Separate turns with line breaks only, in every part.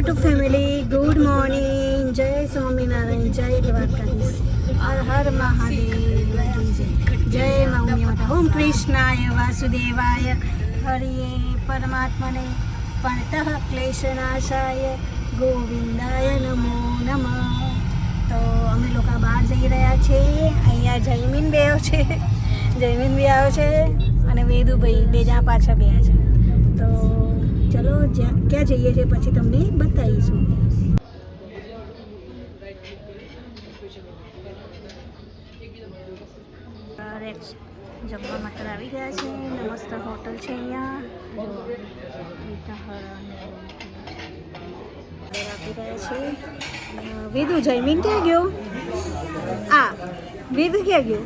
YouTube family, good morning. જય સ્વામિનારાયણ, જય દ્વારકાધીશ, હર હર મહાદેવ, જય મૌની માતા. ઓમ કૃષ્ણાય વાસુદેવાય હરિયે પરમાત્મને પ્रणतઃ ક્લેશનાશાય ગોવિંદાય નમો નમઃ. તો અમે લોકો બહાર જઈ રહ્યા છે. અહીંયા જયમીન બે છે, જયમીન બી આવ્યો છે અને વેદુભાઈ બે જ્યાં પાછા બે છે. તો ચલો ક્યાં જઈએ છીએ પછી તમને બતાવીશું. જમવા માટે આવી ગયા છે. મસ્ત હોટલ છે અહીંયા. આપી રહ્યા છે. વેદુ જયમીન ક્યાં ગયો? આ વેદુ ક્યાં ગયો?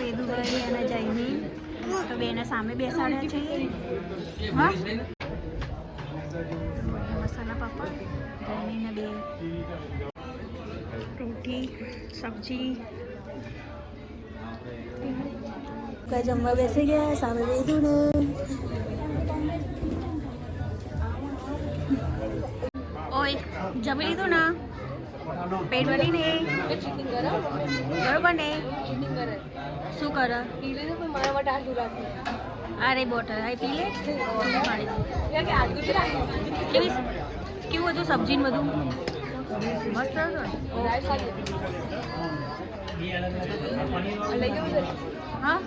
વેદુભાઈ અને જયમીન તો બેને સામે બેસાડ્યા છે. હા, મસાલા પાપડ, જયમીને બે રોટી સબ્જી કઈ જમવા બેસી ગયા. સામે વેદુ ને ઓય જમી લીધું ને? પેટ ભરી ને? બરોબર ને? શું કરે? અરે બોટલ આ પી લે. કેવું હતું સબ્જી ને બધું? મસ્ત હતું. હા,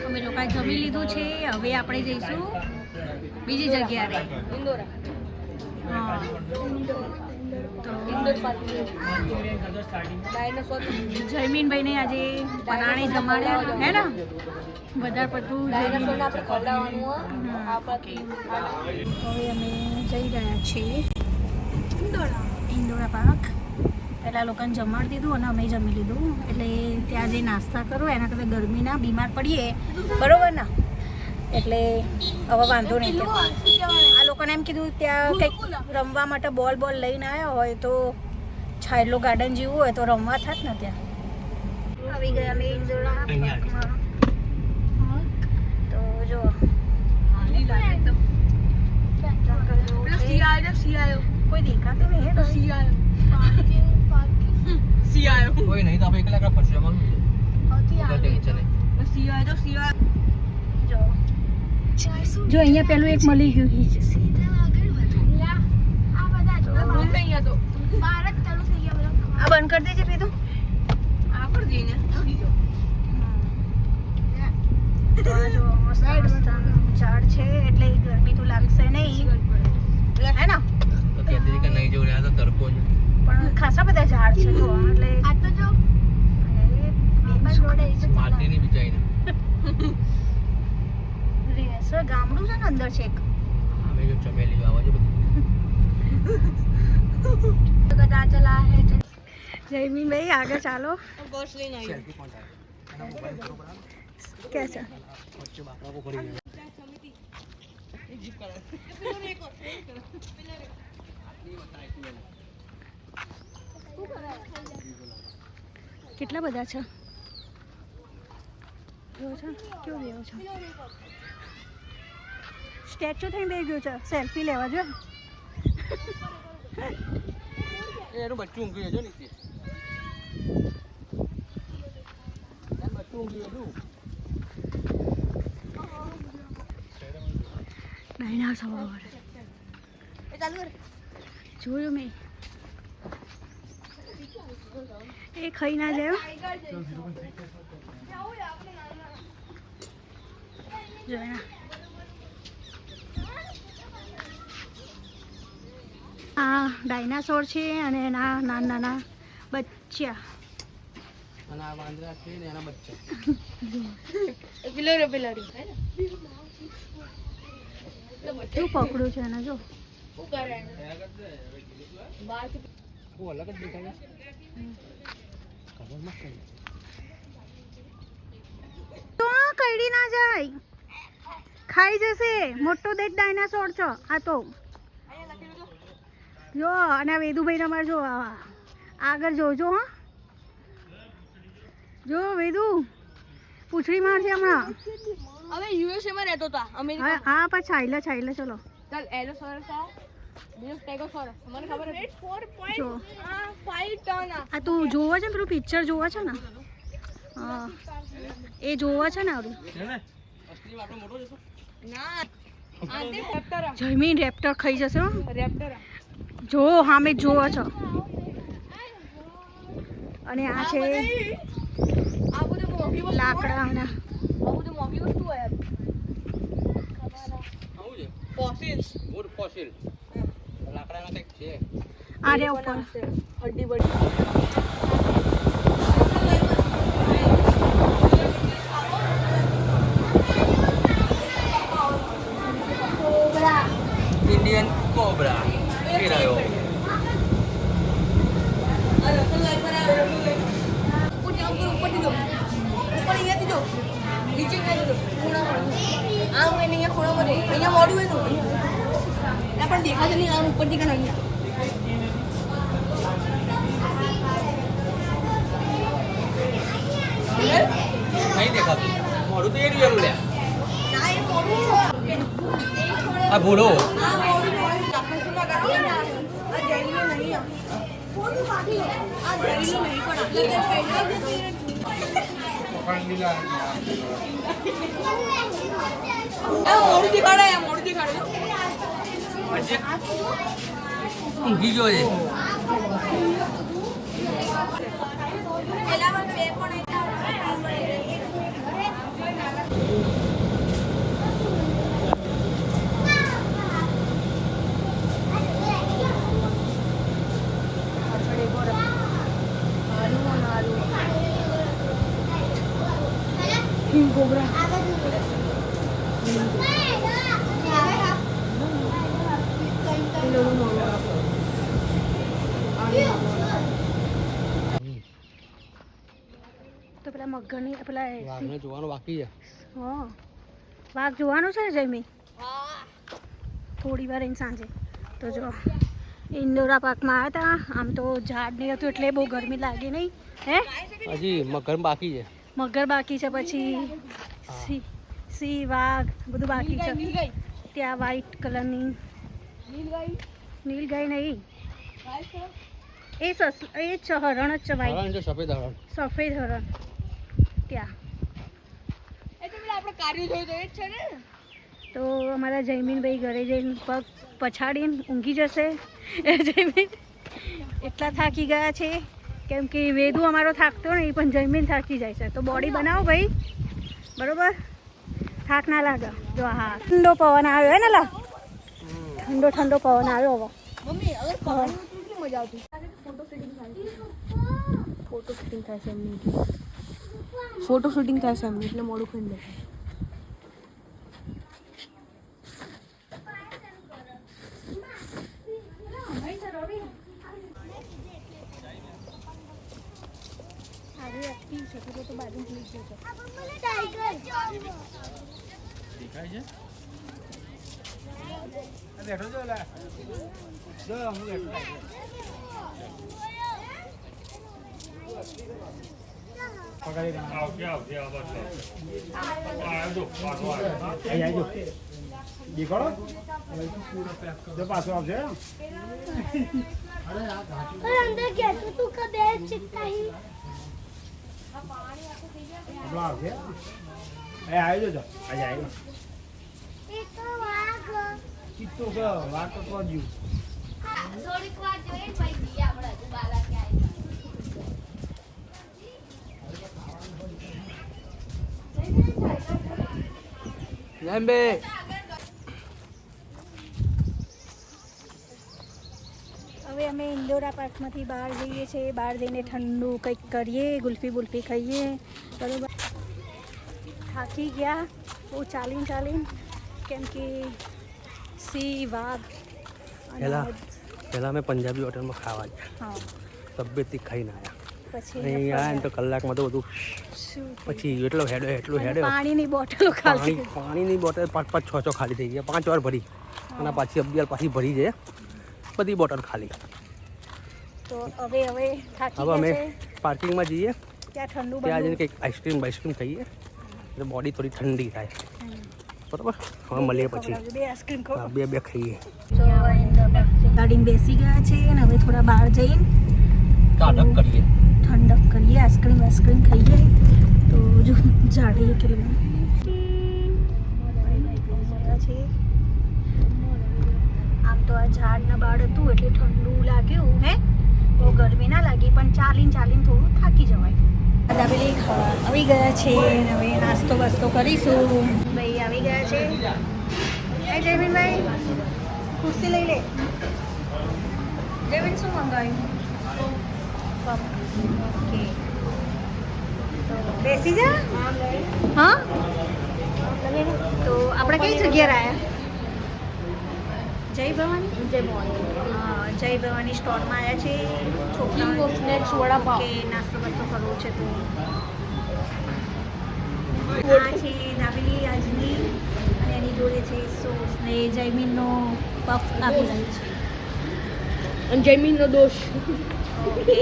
અમે લોકોએ જમી લીધું છે. હવે આપણે જઈશું બીજી જગ્યાએ. હા, તો જયમીનભાઈને આજે પરાણે જમાડ્યા હે ને? વધારે પડતું હવે અમે જઈ રહ્યા છીએ ઇન્દોરા પાર્ક. પહેલાં લોકોને જમાડી દીધું અને અમે જમી લીધું. એટલે ત્યાં જે નાસ્તા કરો એના કરતાં ગરમીના બીમાર પડીએ, બરાબર ને? એટલે હવે વાંધો નહીં. આ લોકોને એમ કીધું ત્યાં કંઈક રમવા માટે બોલ લઈને આવ્યા હોય તો છાયલો ગાર્ડન જેવું હોય તો રમવા થાત ને. ત્યાં આવી ગયા અમે ઇન્દોરા પાર્કમાં. તો જો કોઈ દેખાતો નહીં.
કોઈ નહીં તો આપણે એકલા એકલા ફરશું.
જો અહીંયા પેલું એક મળી ગયું. આ બંધ કરી દેજે પીધું. ઝાડ છે એટલે ગરમી તો લાગશે નહીં, હે ને?
નહીં જવું તો તડકો છે
પણ ખાસા બધા ઝાડ છે જો. એટલે આ તો જો
માટીની બિચાઈને
સર ગામડું છે ને અંદર છે એક.
અમે જો ચમેલી આવે છે
જયમીન ભાઈ આગળ ચાલો. ક્યાં છે? કેટલા બધા છે? કેવું બેવો છે? સ્ટેચ્યુ થઈને બેસી ગયું છે. સેલ્ફી લેવા જો.
એનું બચ્ચું ઊંઘી જો નીચે. બચ્ચું ઊંઘી હતું.
ડાયનાસોર જોયું મેં. એ ખાઈ ના જાય. આ ડાયનાસોર છે અને એના નાના નાના બચ્ચા.
અને આ વાંદરા છે ને એના બચ્ચા.
કેવું પકડું છે એને જો.
અલગ જ દેખાય.
તો કઈડી ના જાય, ખાઈ જશે. મોટો દેખ ડાયનાસોર છો આ તો. જો અને આ વેદુભાઈ તમારે જો આગળ જોજો. હા જો વેદુ પૂછડી મારશે હમણાં.
હવે યુએસએ માં રહેતો હતા અમેરિકા.
હા પણ છાયલા ચલો
ચાલ એલોસોરસ આ બીજો સ્ટેગોસોરસ મને ખબર હતી 4.5
જો
ટન
આ તું જોવો છે ને પેલું પિક્ચર જોવો છે ને હા એ જોવો છે ને આવડું
અસલી આટલો મોટો છે
ના આ તે રેપ્ટર
જમીન રેપ્ટર ખાઈ જશે હો.
રેપ્ટર
જો સામે જોવો છો અને આ છે
આ બધું મોંઘી વસ્તુ
લાકડા અને
આ બધું મોંઘી વસ્તુ હોય યાર
આવું છે
ફોસિલ્સ
વુડ ફોસિલ લાકડાના કંઈક છે
આ રે ઉપર
હડ્ડી બડી
ઇન્ડિયન કોબરા એ રહ્યો
દેખાશે નહીં આમ ઉપરથી કાન અહીંયા
નહીં દેખાતું મોડું તો એ રહ્યું લે
ના એ મોડું છે
આ ભૂલો
આ મોડું આપણે શું લગાડવું આ જેલીનું નહીં આ મોડું બાકી આ જેલીનું નહીં પણ મોડું દેખાડે
ઊંઘી ગયો છે
પેલામાં બે પણ કિંગ કોબરા
તો પેલા મગરની પેલા
વાઘને જોવાનું બાકી છે
હા વાઘ જોવાનું છે ને જયમી થોડી વાર એને સાંજે તો જો ઇન્દોરા પાર્કમાં આવ્યા હતા આમ તો ઝાડ નહીં હતું એટલે બહુ ગરમી લાગી નહીં હે
હજી મગર બાકી છે
મગર બાકી છે પછી સિંહ વાઘ બધું બાકી છે ત્યાં વ્હાઈટ કલરની નીલગાય નહીં એ જ હરણ જ છે વ્હાઈટ
હરણ છે સફેદ હરણ
સફેદ હરણ ત્યાં
એ તો પેલા આપણે કાર્ય જોયું તો એ જ છે ને
તો અમારા જયમીનભાઈ ઘરે જઈને પગ પછાડીને ઊંઘી જશે એ જયમીન એટલા થાકી ગયા છે કેમ કે વેદુ અમારો થાકતો નહીં પણ જયમીન થાકી જાય છે તો બોડી બનાવો ભાઈ બરોબર થાક ના લાગે જો હા ઠંડો પવન આવ્યો હે ને લા ઠંડો પવન આવ્યો હવે
મમ્મી અગર પાણી કેટલી મજા આવતી ફોટો શૂટિંગ થાય છે એમની ફોટો શૂટિંગ થાય છે એમની એટલે મોડું ખાઈ લે
પાછો આવશે
અંદર ગયા તું કદે ચિત્તા
આવશે એ આવી જજો આજે આવી ચિત્તો કે વાત તો જ્યું
થોડીક વાર જોઈએ ભાઈ દી આપણે હજુ બાલા કે આવી
લેમ્બે
હવે અમે ઇન્દોરા પાર્કમાંથી બહાર જઈએ છીએ બહાર જઈને ઠંડુ કંઈક કરીએ ગુલ્ફી ખાઈએ બરાબર થાકી ગયા બહુ ચાલીને કેમ કે સિંહ વાઘ
પહેલાં અમે પંજાબી હોટલમાં ખાવા ગયા
હા
તબિયતથી ખાઈને આવ્યા
પછી
અહીં આવ્યા ને તો કલાકમાં તો બધું
શું
પછી એટલો હેડ્યો
અને પાણીની બોટલો ખાલી
પાણીની બોટલ 5-5 6 ખાલી થઈ ગયા 5 વાર ભરી અને પાછી અગિયાર પાછી ભરી છે બધી બોટલ ખાલી
તો હવે થાકી
હવે અમે
ગયા છે
પાર્કિંગમાં જઈએ
ત્યાં ઠંડુ
ત્યાં જઈને
બંધુ
કંઈક આઈસ્ક્રીમ ખાઈએ એટલે બોડી થોડી ઠંડી થાય બરાબર. હવે મળીએ પછી.
બે આઈસ્ક્રીમ ખાઓ.
હા, બે ખાઈએ.
ગાડીમાં બેસી ગયા છે અને હવે થોડા બહાર જઈને
ટાટક કરીએ.
ઠંડક કરીએ, આઈસ્ક્રીમ ખાઈએ. તો જો ઝાડી કેટલી છે. આમ તો આ ઝાડના બાળ હતું એટલે ઠંડુ લાગ્યું હે, બહુ ગરમી ના લાગી, પણ ચાલીને થોડું થાકી જવાય. દાબેલી ખાવા આવી ગયા છે અને હવે નાસ્તો બાસ્તો કરીશું. ભાઈ આવી ગયા છે. એ જયમીનભાઈ ખુરશી લઈ લે. જયમીન શું મંગાવ્યું? ઓકે, તો બેસી જા. હા, તો આપણે કઈ જગ્યાએ આવ્યા? જય ભવાની સ્ટોરમાં આવ્યા છે. છોકરાઓ સ્નેક્સ વડાપાવ કે નાસ્તો બાસ્તો કરવો છે તો આ છે દાબેલી આજની અને એની જોડે છે સોસ ને જયમીનનો પફ આપી રહી છે
અને જયમીનનો દોષ.
ઓકે,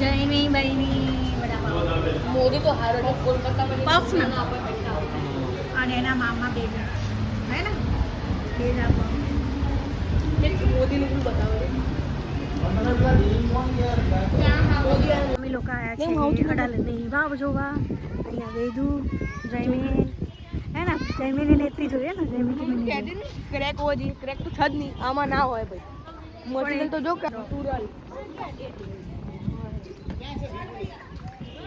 જયમીનભાઈની વડાપાવ
મોદી તો હારો છે કોલકાતામાં
પફ ના અને એના મામા બે હે ને બે જ આપો.
મોદીનું પણ બતાવે.
અમે લોકો આવ્યા છે અડાલજની વાવ જોવા. અહીંયા વેદુ જયમીન હે ને, જયમીને લેતી જોઈએ ને. જયમીન
કહેતી ને ક્રેક હોવો જોઈએ. ક્રેક તો છે જ નહીં, આમાં ના હોય ભાઈ. મટીરિયલ તો જો નેચરલ.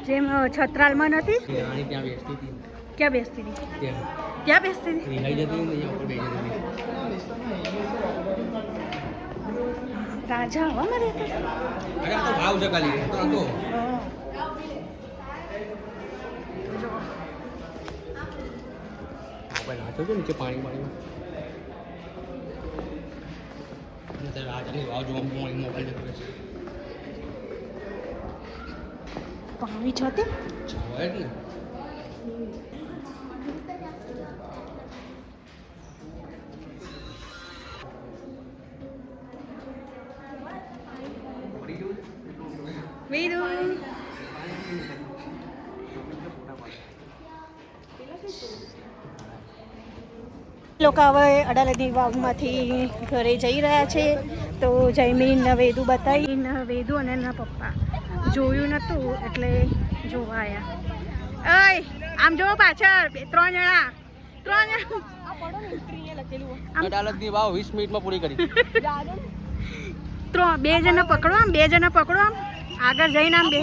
જેમ છત્રાલમાં નથી,
ત્યાં બેસતી હતી.
ક્યાં બેસતી હતી?
ત્યાં
ક્યાં બેસતી હતી?
રિહાઈ જતી ને અહીંયા ઉપર બેસી જતી.
રાજા હવામાં રહેતા.
અરે આ તો ભાવ છે ખાલી. આ તો
જો
આપણે નાચો છો નીચે પાણીમાં. રાજાની વાવ જોવા મોબાઈલ જતો રહેશે.
પાણી છે તે
હોય જ ને.
વેદુ લોકો હવે અડાલજની વાવમાંથી ઘરે જઈ રહ્યા છે. તો જયમીન વેદુ બતાવી, વેદુ અને એના પપ્પા જોયું નહોતું એટલે જોવા આવ્યા. ઓય આમ જો પાછળ ત્રણ જણા
અડાલજની વાવ 20 મિનિટમાં પૂરી કરી.
બે જણા પકડો આમ આગળ જઈને આમ બે